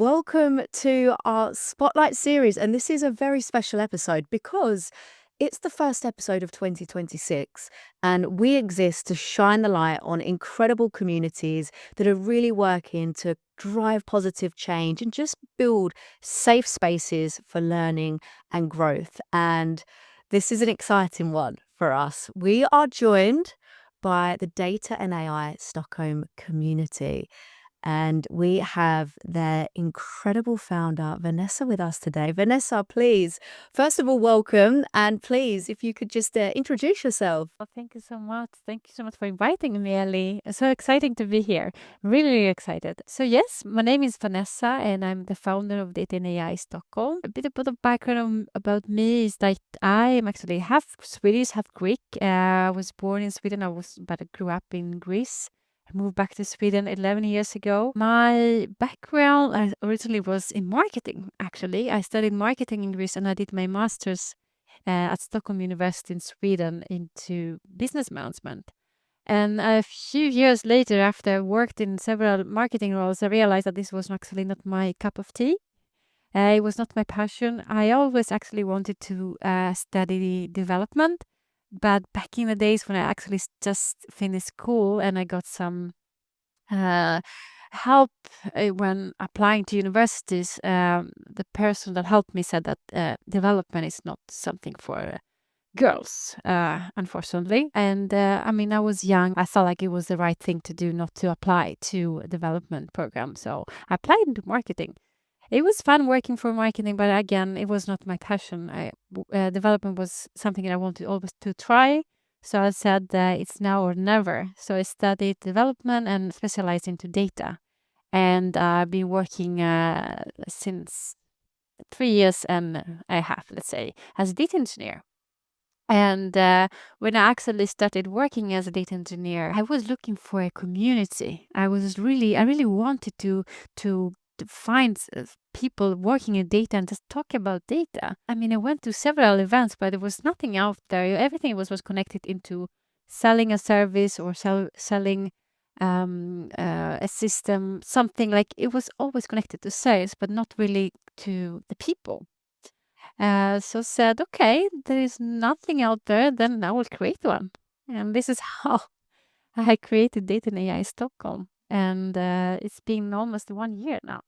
Welcome to our Spotlight series. And this is a very special episode because it's the first episode of 2026. And we exist to shine the light on incredible communities that are really working to drive positive change and just build safe spaces for learning and growth. And this is an exciting one for us. We are joined by the Data and AI Stockholm community. And we have their incredible founder, Vanessa, with us today. Vanessa, please, first of all, welcome. And please, if you could just introduce yourself. Well, thank you so much. Thank you so much for inviting me, Ellie. It's so exciting to be here. Really excited. So yes, my name is Vanessa and I'm the founder of Data AI Stockholm. A bit of background about me is that I am actually half Swedish, half Greek. I was born in Sweden, but I grew up in Greece. I moved back to Sweden 11 years ago. My background originally was in marketing, actually. I studied marketing in Greece and I did my master's at Stockholm University in Sweden into business management. And a few years later, after I worked in several marketing roles, I realized that this was actually not my cup of tea. It was not my passion. I always actually wanted to study development. But back in the days when I actually just finished school and I got some help when applying to universities, the person that helped me said that development is not something for girls, unfortunately. And I was young. I felt like it was the right thing to do not to apply to a development program. So I applied into marketing. It was fun working for marketing, but again, it was not my passion. Development was something that I wanted always to try. So I said it's now or never. So I studied development and specialized into data. And I've been working since 3 years and a half, let's say, as a data engineer. And when I actually started working as a data engineer, I was looking for a community. I really wanted to find people working in data and just talk about data. I mean, I went to several events, but there was nothing out there. Everything was connected into selling a service or selling a system, something like it was always connected to sales, but not really to the people. So said, okay, there is nothing out there, then I will create one. And this is how I created Data and AI Stockholm. And it's been almost 1 year now.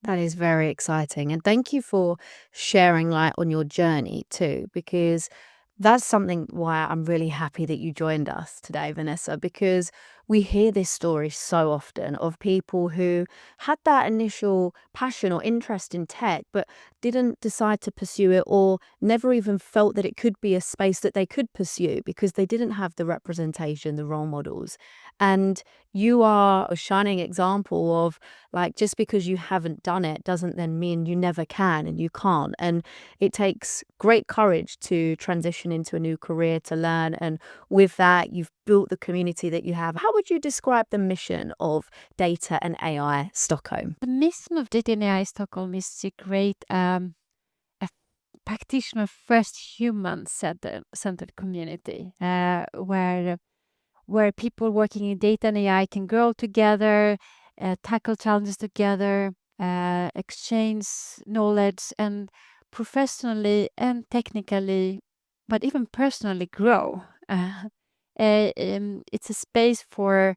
That is very exciting. And thank you for sharing light on your journey too, because that's something why I'm really happy that you joined us today, Vanessa, because we hear this story so often of people who had that initial passion or interest in tech, but didn't decide to pursue it or never even felt that it could be a space that they could pursue because they didn't have the representation, the role models. And you are a shining example of like, just because you haven't done it doesn't then mean you never can and you can't. And it takes great courage to transition into a new career to learn. And with that, you've built the community that you have. How would you describe the mission of Data and AI Stockholm? The mission of Data and AI Stockholm is to create a practitioner-first human-centered community where people working in data and AI can grow together, tackle challenges together, exchange knowledge, and professionally and technically, but even personally grow. It's a space for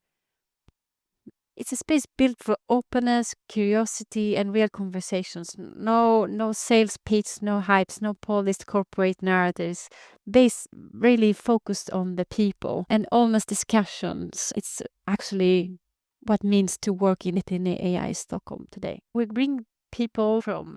it's a space built for openness, curiosity, and real conversations. No sales pitch, no hypes, no polished corporate narratives. Based really focused on the people and honest discussions. It's actually what it means to work in it in AI Stockholm today. We bring people from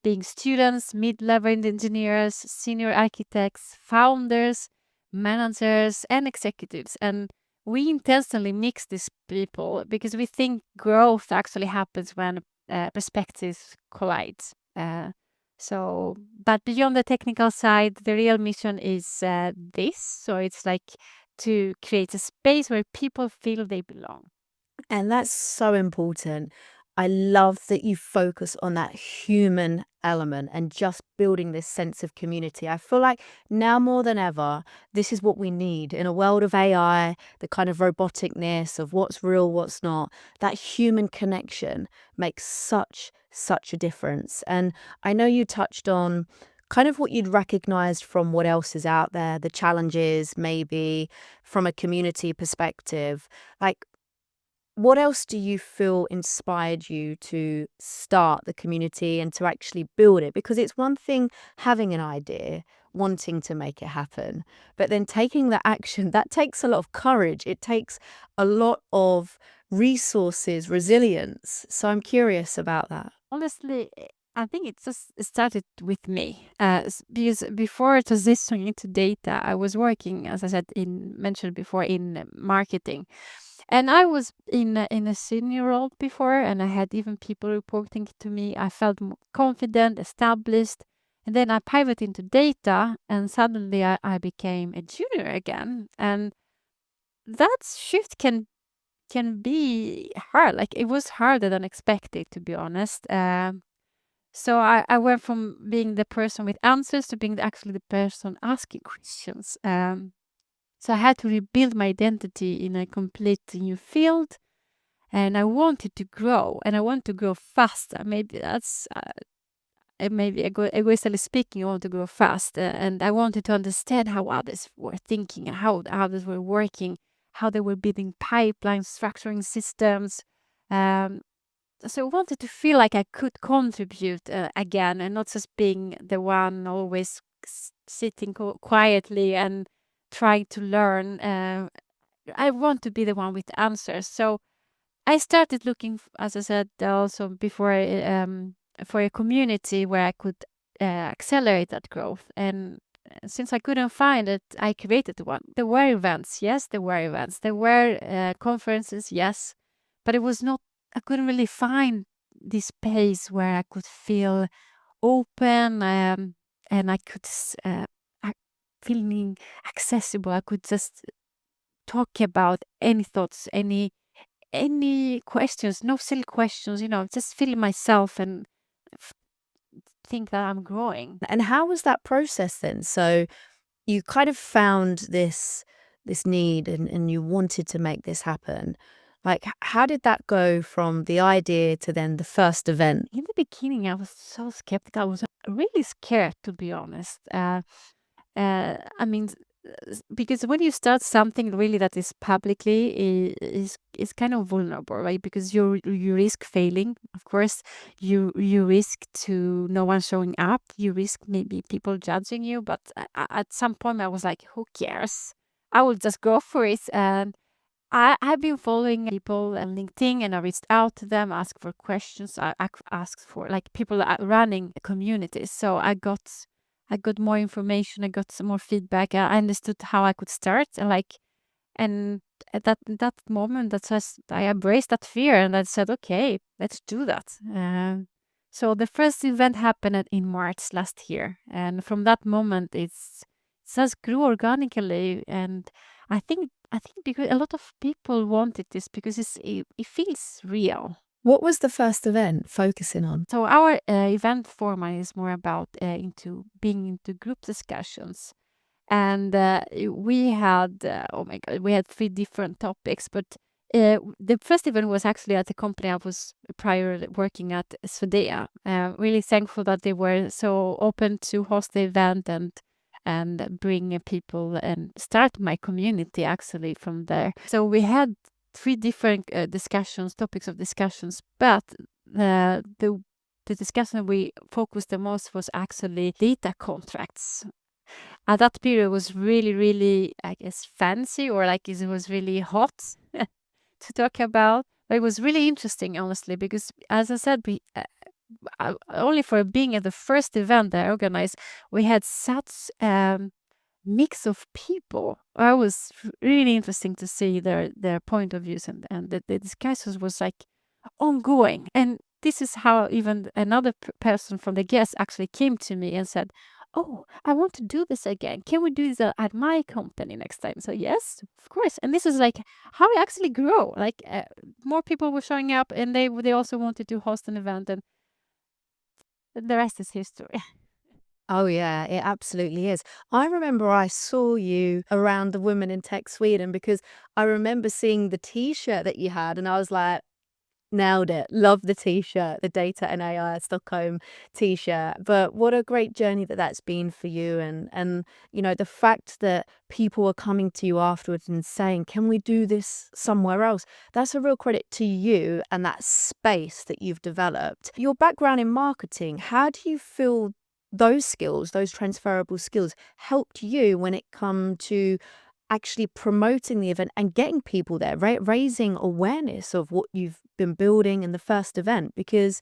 being students, mid-level engineers, senior architects, founders, managers, and executives, and we intentionally mix these people because we think growth actually happens when perspectives collide. But beyond the technical side, the real mission is this. So it's like to create a space where people feel they belong. And that's so important. I love that you focus on that human element and just building this sense of community. I feel like now more than ever, this is what we need in a world of AI, the kind of roboticness of what's real, what's not. That human connection makes such a difference. And I know you touched on kind of what you'd recognized from what else is out there, the challenges, maybe from a community perspective. Like, what else do you feel inspired you to start the community and to actually build it? Because it's one thing having an idea, wanting to make it happen, but then taking the action, that takes a lot of courage. It takes a lot of resources, resilience. So I'm curious about that. Honestly, I think it just started with me. Because before transitioning into data, I was working, as I said, mentioned before, in marketing. And I was in a senior role before, and I had even people reporting to me. I felt more confident, established. And then I pivoted into data, and suddenly I became a junior again. And that shift can be hard. Like, it was harder than expected, to be honest. So I went from being the person with answers to being actually the person asking questions. So I had to rebuild my identity in a completely new field, and I wanted to grow, and I want to grow faster. Maybe that's maybe egoistically speaking, I want to grow fast, and I wanted to understand how others were thinking and how others were working, how they were building pipelines, structuring systems. Um, so I wanted to feel like I could contribute again, and not just being the one always sitting quietly and trying to learn. I want to be the one with the answers. So I started looking, as I said, also before, for a community where I could accelerate that growth. And since I couldn't find it, I created one. There were events, yes, there were events. There were conferences, yes, but it was not. I couldn't really find this space where I could feel open, and I could feeling accessible. I could just talk about any thoughts, any questions, no silly questions, just feel myself and f- think that I'm growing. And how was that process then? So you kind of found this need and you wanted to make this happen. Like, how did that go from the idea to then the first event? In the beginning, I was so skeptical. I was really scared, to be honest. I mean, because when you start something really that is publicly, is kind of vulnerable, right? Because you risk failing. Of course, you risk to no one showing up. You risk maybe people judging you. But at some point, I was like, who cares? I will just go for it. And I've been following people on LinkedIn, and I reached out to them, asked for questions. I asked for, like, people that are running communities. So I got more information. I got some more feedback. I understood how I could start, and at that moment, that's just I embraced that fear, and I said, okay, let's do that. So the first event happened in March last year, and from that moment, it just grew organically. And I think because a lot of people wanted this, because it feels real. What was the first event focusing on? So our event format is more about into being into group discussions, and we had oh my god, we had three different topics. But the first event was actually at the company I was prior working at, Svedea. Really thankful that they were so open to host the event and bring people and start my community actually from there. So we had three different topics of discussions, but the discussion we focused the most was actually data contracts. At that period was really, really, I guess, fancy, or like it was really hot to talk about. But it was really interesting, honestly, because as I said, only for being at the first event that I organized, we had such mix of people. It was really interesting to see their point of views, and the discussions was like ongoing. And this is how even another person from the guest actually came to me and said, oh, I want to do this again. Can we do this at my company next time? So yes, of course. And this is like how we actually grow. Like more people were showing up, and they also wanted to host an event, and the rest is history. Oh, yeah, it absolutely is. I remember I saw you around the Women in Tech Sweden because I remember seeing the T-shirt that you had, and I was like, nailed it. Love the T-shirt, the Data and AI Stockholm T-shirt. But what a great journey that that's been for you, and the fact that people are coming to you afterwards and saying, "Can we do this somewhere else?" That's a real credit to you and that space that you've developed. Your background in marketing, how do you feel those skills, those transferable skills, helped you when it come to actually promoting the event and getting people there, raising awareness of what you've been building in the first event? Because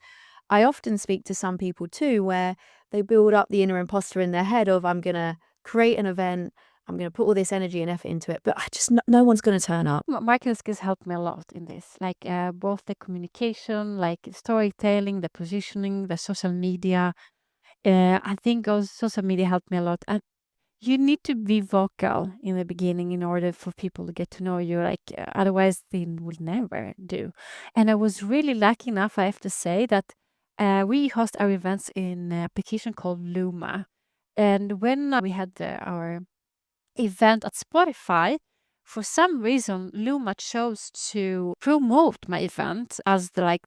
I often speak to some people too, where they build up the inner imposter in their head of, I'm going to create an event, I'm going to put all this energy and effort into it, but I just, no one's going to turn up. Marketing skills helped me a lot in this, like both the communication, like storytelling, the positioning, the social media. I think also social media helped me a lot. And you need to be vocal in the beginning in order for people to get to know you. Like otherwise, they will never do. And I was really lucky enough, I have to say, that we host our events in an application called Luma. And when we had our event at Spotify, for some reason, Luma chose to promote my event as like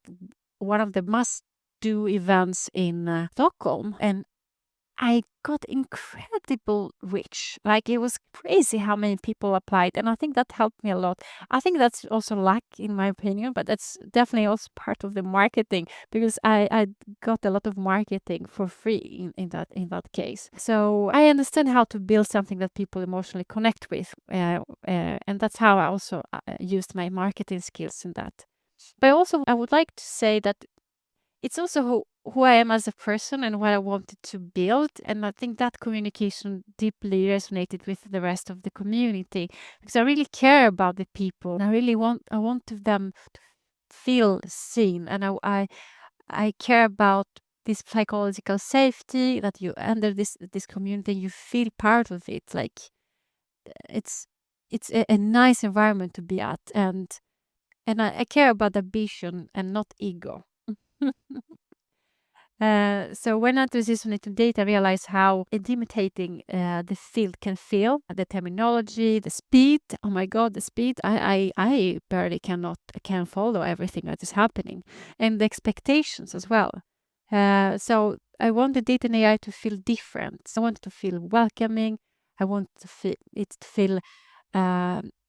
one of the must do events in Stockholm. And I got incredible reach. Like it was crazy how many people applied, and I think that helped me a lot. I think that's also luck, in my opinion, but that's definitely also part of the marketing because I got a lot of marketing for free in that case. So I understand how to build something that people emotionally connect with, and that's how I also used my marketing skills in that. But also, I would like to say that it's also who I am as a person and what I wanted to build. And I think that communication deeply resonated with the rest of the community because I really care about the people. And I want them to feel seen. And I care about this psychological safety that you enter this community, you feel part of it. Like it's a nice environment to be at. And I care about ambition and not ego. So when I transitioned into data, I realized how intimidating the field can feel. The terminology, the speed. Oh my God, the speed! I barely can follow everything that is happening, and the expectations as well. So I wanted data and AI to feel different. I wanted to feel welcoming. I want to feel it to feel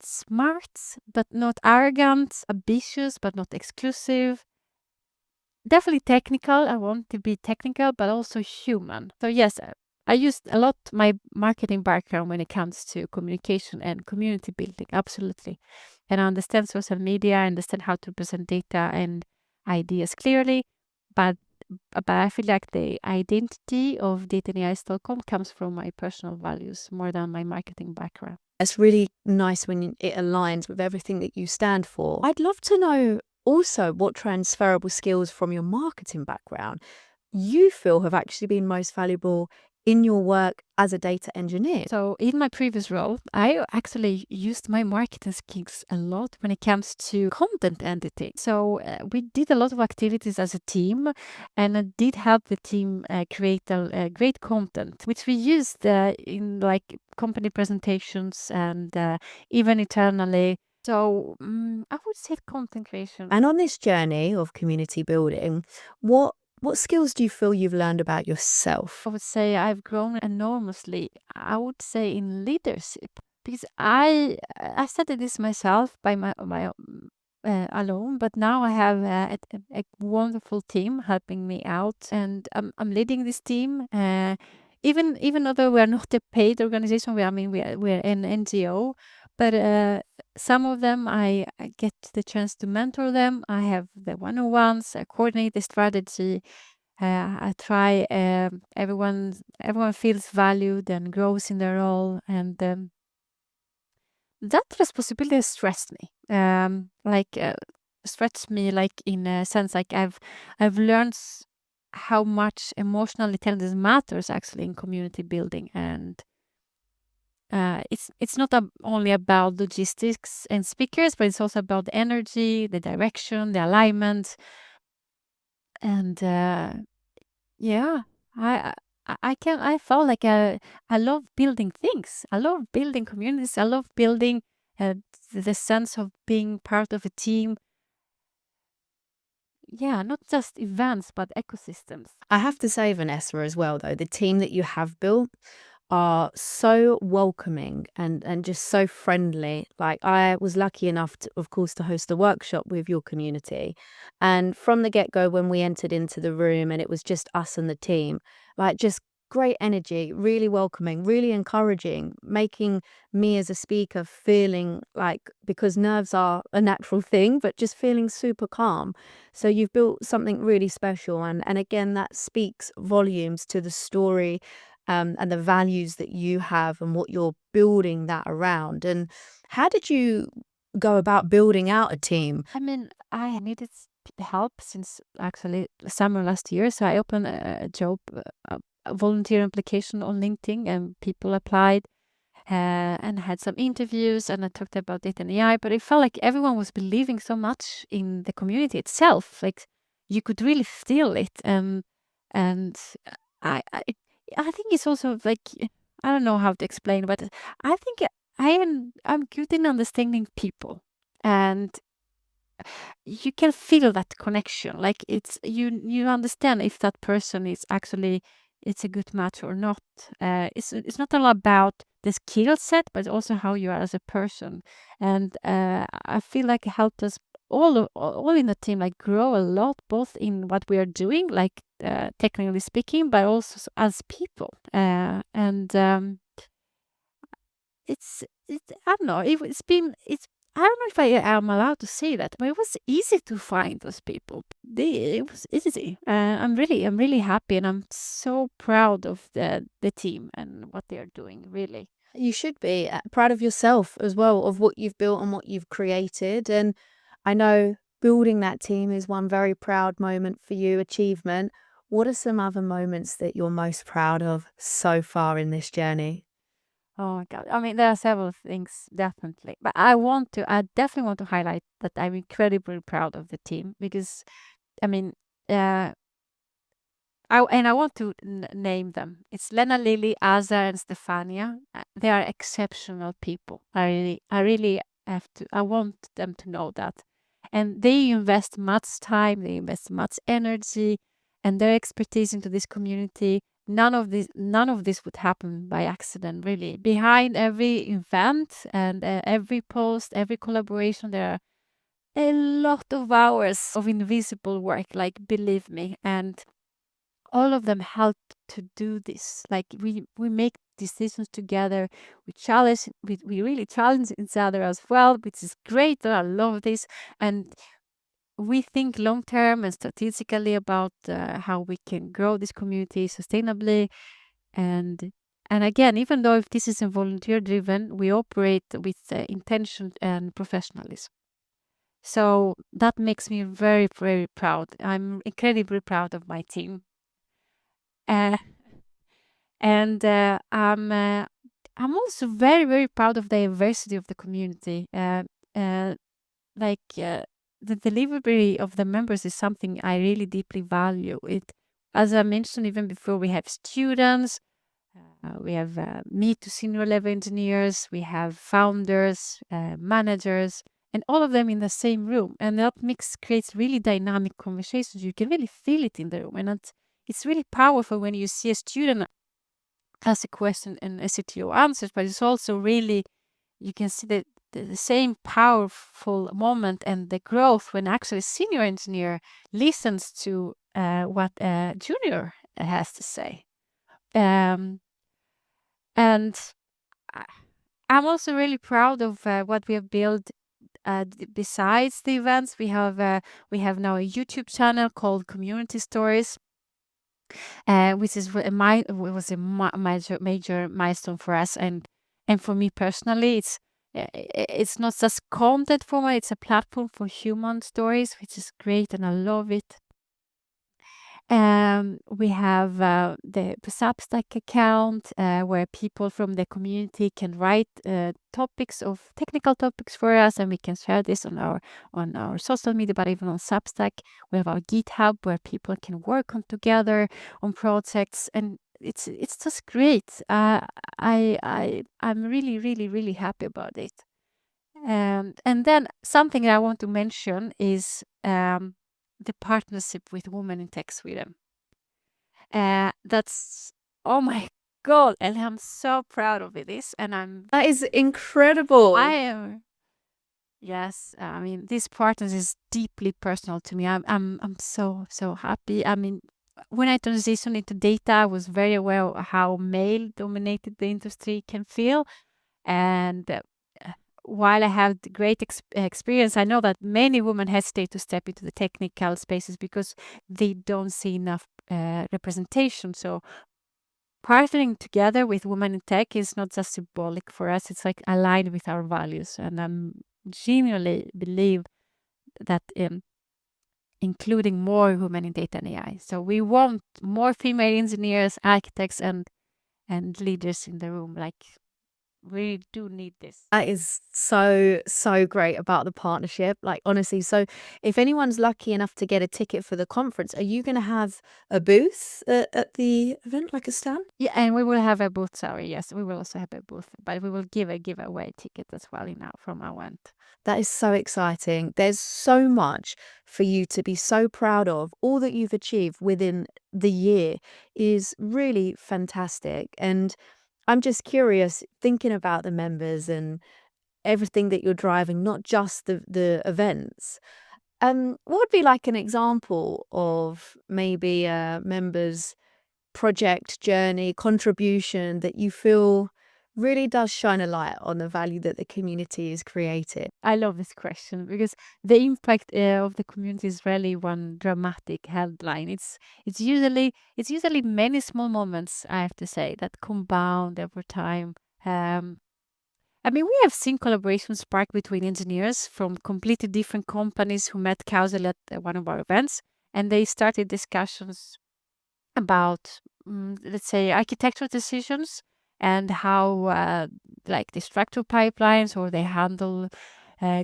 smart but not arrogant, ambitious but not exclusive, definitely technical. I want to be technical, but also human. So yes, I used a lot my marketing background when it comes to communication and community building. Absolutely, and I understand social media. I understand how to present data and ideas clearly, but I feel like the identity of Data and AI Stockholm comes from my personal values more than my marketing background. It's really nice when it aligns with everything that you stand for. I'd love to know also what transferable skills from your marketing background you feel have actually been most valuable in your work as a data engineer. So in my previous role, I actually used my marketing skills a lot when it comes to content editing. So we did a lot of activities as a team, and I did help the team create a great content, which we used in like company presentations and even internally. So I would say content creation. And on this journey of community building, what skills do you feel you've learned about yourself? I would say I've grown enormously. I would say in leadership because I started this myself by my alone, but now I have a wonderful team helping me out, and I'm leading this team. Even although we are not a paid organization, we're an NGO, but some of them I get the chance to mentor them. I have the one-on-ones, I coordinate the strategy. I try everyone feels valued and grows in their role, and that responsibility stressed me. Like stretched me like in a sense like I've learned how much emotional intelligence matters actually in community building. And it's not only about logistics and speakers, but it's also about the energy, the direction, the alignment. And yeah, I I felt like I love building things. I love building communities. I love building uh, the sense of being part of a team. Yeah, not just events, but ecosystems. I have to say, Vanessa, as well, though, the team that you have built are so welcoming and just so friendly. Like, I was lucky enough to, of course, to host a workshop with your community. And from the get-go, when we entered into the room and it was just us and the team, like, just great energy, really welcoming, really encouraging, making me as a speaker feeling like, because nerves are a natural thing, but just feeling super calm. So you've built something really special, and again, that speaks volumes to the story, and the values that you have and what you're building that around. And how did you go about building out a team? I mean, I needed help since actually summer last year. So I opened a job, a volunteer application on LinkedIn, and people applied and had some interviews. And I talked about data and AI, but it felt like everyone was believing so much in the community itself. Like you could really feel it. And I, I, I think it's also like, I don't know how to explain, but I think I'm good in understanding people. And you can feel that connection, like you understand if that person is actually it's a good match or not. It's not all about the skill set, but also how you are as a person. And I feel like it helped us all in the team like grow a lot, both in what we are doing, like technically speaking, but also as people. And I don't know. It's I don't know if I am allowed to say that, but it was easy to find those people. It was easy. I'm really happy, and I'm so proud of the team and what they are doing. Really. You should be proud of yourself as well, of what you've built and what you've created. And I know building that team is one very proud moment for you, achievement. What are some other moments that you're most proud of so far in this journey? Oh my God. I mean, there are several things, definitely. But I definitely want to highlight that I'm incredibly proud of the team because, I mean, uh, I want to name them. It's Lena, Lily, Aza, and Stefania. They are exceptional people. I really have to. I want them to know that, and they invest much time. They invest much energy, and their expertise into this community. None of this would happen by accident. Really, behind every event and every post, every collaboration, there are a lot of hours of invisible work. Like, believe me, and all of them help to do this. Like we make decisions together. We really challenge each other as well, which is great. I love this. And we think long term and strategically about how we can grow this community sustainably. And and again, even though if this is a volunteer driven, we operate with intention and professionalism. So that makes me very, very proud. I'm incredibly proud of my team. Uh, and I'm also very, very proud of the diversity of the community. Uh, like the delivery of the members is something I really deeply value. It, as I mentioned even before, we have students, we have mid to senior level engineers, we have founders, managers, and all of them in the same room. And that mix creates really dynamic conversations. You can really feel it in the room, and it's really powerful when you see a student ask a question and a CTO answers, but it's also really, you can see the same powerful moment and the growth when actually senior engineer listens to what a junior has to say. Um, and I- I'm also really proud of what we have built. Besides the events, we have now a YouTube channel called Community Stories, which is was a major milestone for us, and for me personally, it's not just content format; it's a platform for human stories, which is great, and I love it. We have the Substack account where people from the community can write technical topics for us, and we can share this on our social media, but even on Substack. We have our GitHub where people can work on together on projects, and it's just great. I'm really really really happy about it. And then something I want to mention is the partnership with Women in Tech Sweden. That's oh my god, and I'm so proud of this, and That is incredible. I am yes. I mean, this partners is deeply personal to me. I'm so happy. I mean, when I transitioned into data, I was very aware of how male dominated the industry can feel, and while I have the great experience, I know that many women hesitate to step into the technical spaces because they don't see enough representation. So partnering together with women in tech is not just symbolic for us; it's like aligned with our values, and I'm genuinely believe that including more women in data and AI. So we want more female engineers, architects, and leaders in the room. Like we do need this. That is so, so great about the partnership. Like, honestly, so if anyone's lucky enough to get a ticket for the conference, are you going to have a booth at the event, like a stand? Yeah, and we will have a booth. Sorry, yes, we will also have a booth, but we will give a giveaway ticket as well from our end. That is so exciting. There's so much for you to be so proud of. All that you've achieved within the year is really fantastic. And I'm just curious, thinking about the members and everything that you're driving, not just the events. What would be like an example of maybe a member's project, journey, contribution that you feel really does shine a light on the value that the community is creating? I love this question because the impact of the community is really one dramatic headline. It's usually many small moments, I have to say, that compound over time. Um, I mean, we have seen collaborations spark between engineers from completely different companies who met casually at one of our events, and they started discussions about, let's say, architectural decisions and how, like, the structural pipelines or they handle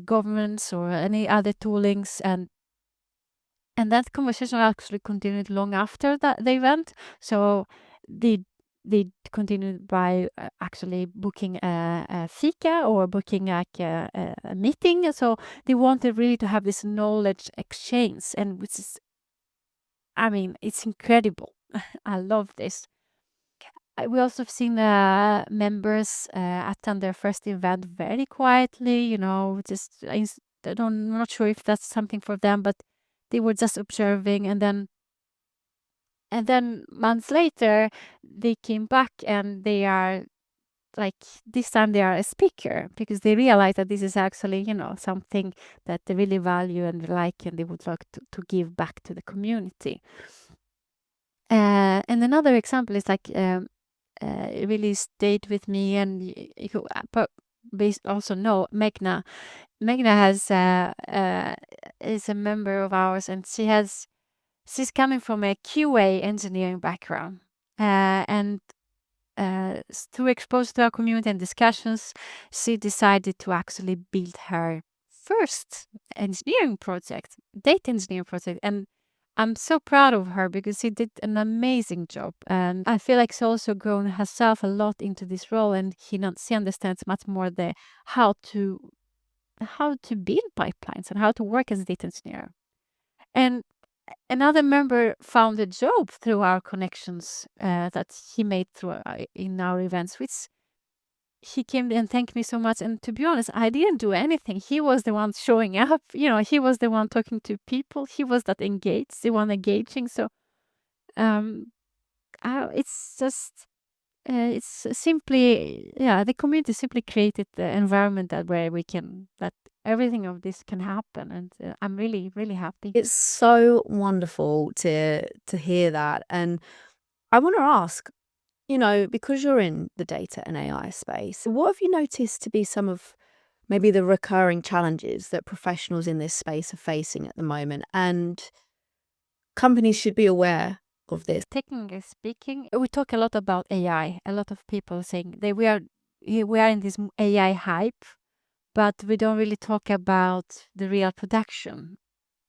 governments or any other toolings, and that conversation actually continued long after the event. So they they continued by actually booking a fika or booking like a meeting. So they wanted really to have this knowledge exchange, and which is, I mean, it's incredible. I love this. We also have seen members attend their first event very quietly, just I'm not sure if that's something for them, but they were just observing, and then months later they came back and they are like this time they are a speaker because they realize that this is actually something that they really value and like, and they would like to give back to the community. And another example is like it really stayed with me, and you based also know Megna. Megna is a member of ours, and she's coming from a QA engineering background, and through exposure to our community and discussions, she decided to actually build her first engineering project, data engineering project, and I'm so proud of her because she did an amazing job, and I feel like she's also grown herself a lot into this role, and she understands much more the how to how to build pipelines and how to work as a data engineer. And another member found a job through our connections that he made through in our events, which he came and thanked me so much. And to be honest, I didn't do anything. He was the one showing up. He was the one talking to people. He was that engaged, the one engaging. So um, it's just it's simply, yeah, the community simply created the environment that everything of this can happen, and I'm really really happy. It's so wonderful to hear that. And I want to ask, because you're in the data and AI space, what have you noticed to be some of maybe the recurring challenges that professionals in this space are facing at the moment? And companies should be aware of this? Technically speaking, we talk a lot about AI. A lot of people saying that we are in this AI hype, but we don't really talk about the real production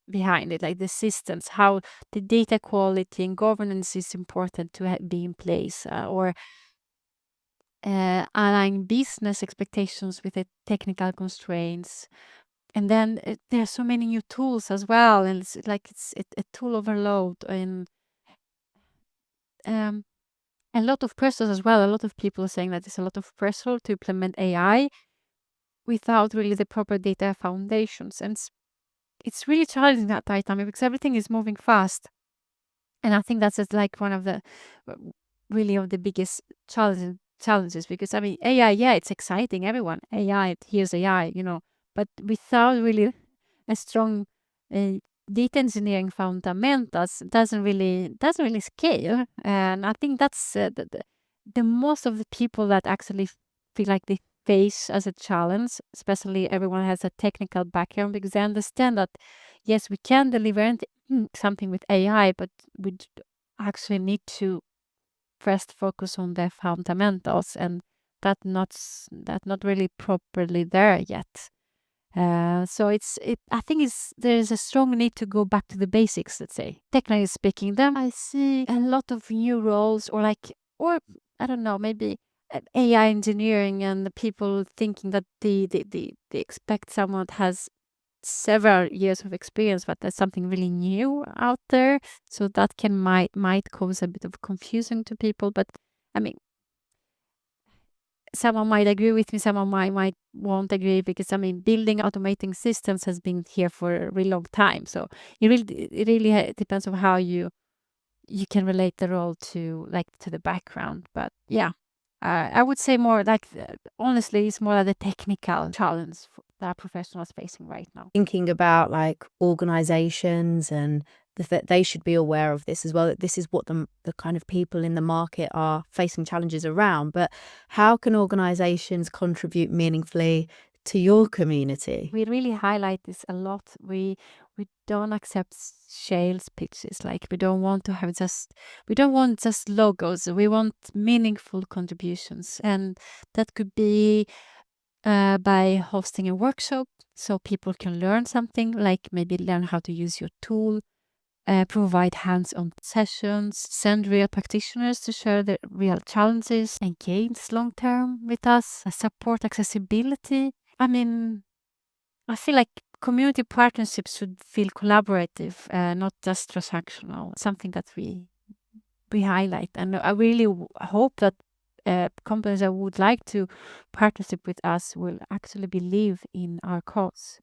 behind it, like the systems, how the data quality and governance is important to be in place, or align business expectations with the technical constraints. And then there are so many new tools as well, and it's like it's a tool overload, and um, a lot of pressures as well. A lot of people are saying that there's a lot of pressure to implement AI without really the proper data foundations, and it's really challenging at that time because everything is moving fast. And I think that's just like one of the really of the biggest challenges, because I mean AI, yeah, it's exciting. Everyone AI, here's AI, but without really a strong uh, data engineering fundamentals, doesn't really scale. And I think that's the most of the people that actually feel like they face as a challenge, especially everyone has a technical background, because they understand that yes, we can deliver something with AI, but we actually need to first focus on the fundamentals, and that not really properly there yet. So I think there's a strong need to go back to the basics, let's say. Technically speaking, then I see a lot of new roles, or I don't know, maybe AI engineering, and the people thinking that they expect someone that has several years of experience, but there's something really new out there. So that might cause a bit of confusion to people. But I mean, someone might agree with me, someone might won't agree, because I mean, building automating systems has been here for a really long time. So it really depends on how you can relate the role to the background. But yeah, I would say more like honestly, it's more like the technical challenge that professionals facing right now. Thinking about like organizations and that they should be aware of this as well, that this is what the kind of people in the market are facing challenges around. But how can organizations contribute meaningfully to your community? We really highlight this a lot. We don't accept sales pitches. Like we don't want just logos. We want meaningful contributions, and that could be by hosting a workshop so people can learn something, like maybe learn how to use your tool, provide hands-on sessions, send real practitioners to share their real challenges and gains long term with us, support accessibility. I mean, I feel like community partnerships should feel collaborative, not just transactional. Something that we highlight, and I really hope that companies that would like to partnership with us will actually believe in our cause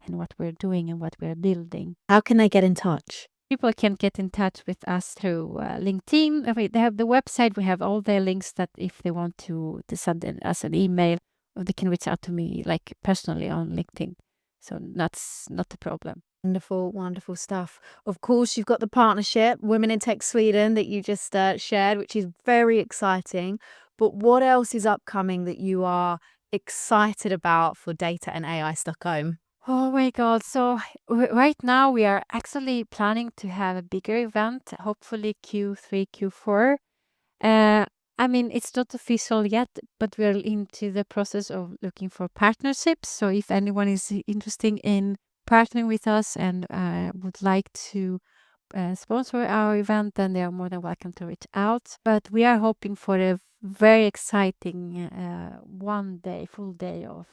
and what we're doing and what we're building. How can they get in touch? People can get in touch with us through LinkedIn. They have the website. We have all their links, that if they want to send us an email, or they can reach out to me like personally on LinkedIn. So that's not a problem. Wonderful, wonderful stuff. Of course, you've got the partnership, Women in Tech Sweden, that you just shared, which is very exciting. But what else is upcoming that you are excited about for Data and AI Stockholm? Oh my God. So right now we are actually planning to have a bigger event, hopefully Q3, Q4. Uh, I mean, it's not official yet, but we're into the process of looking for partnerships. So if anyone is interested in partnering with us and would like to sponsor our event, then they are more than welcome to reach out. But we are hoping for a very exciting one day, full day of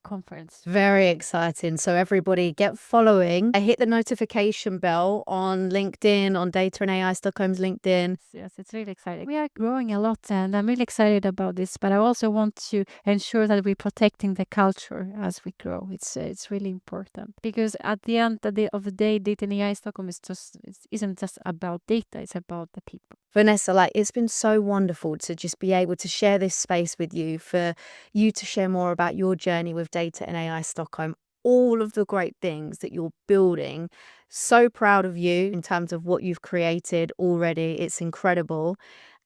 conference. Very exciting. So everybody get following. Hit the notification bell on LinkedIn, on Data and AI Stockholm's LinkedIn. Yes, it's really exciting. We are growing a lot, and I'm really excited about this. But I also want to ensure that we're protecting the culture as we grow. It's really important, because at the end of the day, Data and AI Stockholm isn't just about data. It's about the people. Vanessa, like, it's been so wonderful to just be able to share this space with you, for you to share more about your journey with Data and AI Stockholm, all of the great things that you're building. So proud of you in terms of what you've created already. It's incredible.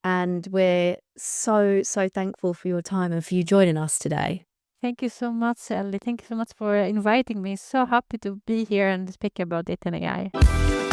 And we're so, so thankful for your time and for you joining us today. Thank you so much, Ellie. Thank you so much for inviting me. So happy to be here and speak about data and AI.